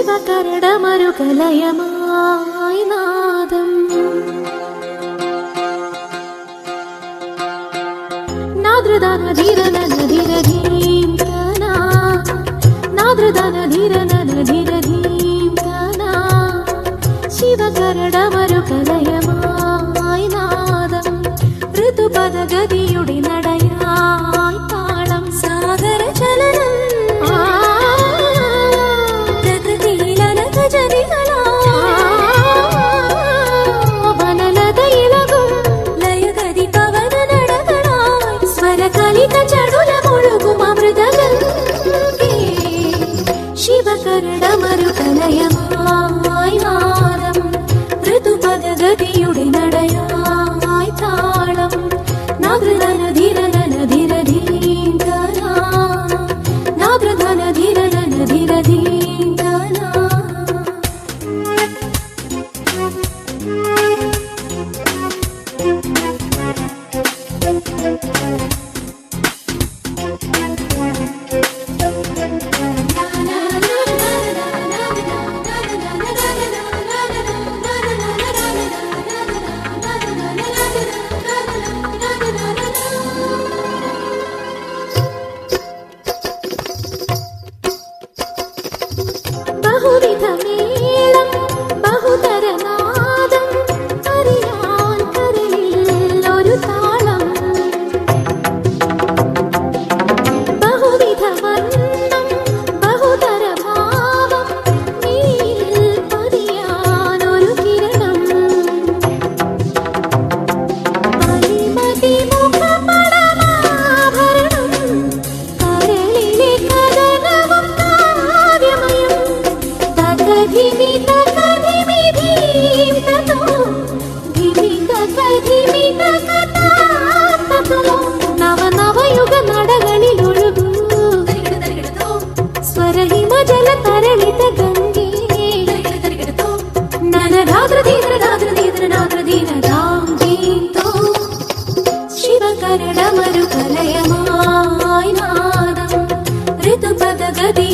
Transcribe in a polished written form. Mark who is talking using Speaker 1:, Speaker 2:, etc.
Speaker 1: ശിവകരടമരുകലയമായി നാദം നാദ്രദാന ധീരന ധീരധീം തനാ നാദ്രദാന ധീരന ധീരധീം തനാ ശിവകരടമരുകലയമായി നാദം ഋതുപദഗതിയുടെ നടയായി താളം സാഗര ചലനം ശിവകരടമരുകലയമായി നാദം ഋതുപദഗതിയുടെ നടയായി താളം നാദ്രദാന ധീരന ധീരധീം തനാ നാദ്രദാന ധീരന ധീരധീം തനാ ബഹുവിധമേളം ബഹുതരനാദം അറിയാൻ കരളിൽ ഒരു താളം ബഹുവിധവർണ്ണം ബഹുതരഭാവം നീയിൽ പതിയാൻ ഒരു കിരണം പരിമതിമുഖപടമാഭരണം കരളിലെ കഥനവും കാവ്യമയം ധിമി തകധിമി ധീം തതോ ധിമി തകധിമി തകതാതോ നവനവയുഗ നടകളിൽ ഒഴുകൂ സ്വരഹിമജല തരളിത ഗംഗേ നനരാദ്രധീന്ദ്രദാദ്രധീന്ദ്രനാദ്രധീനദാം ധീം തോ ശിവകരടമരുകലയമായി നാദം ഋതുപദഗതി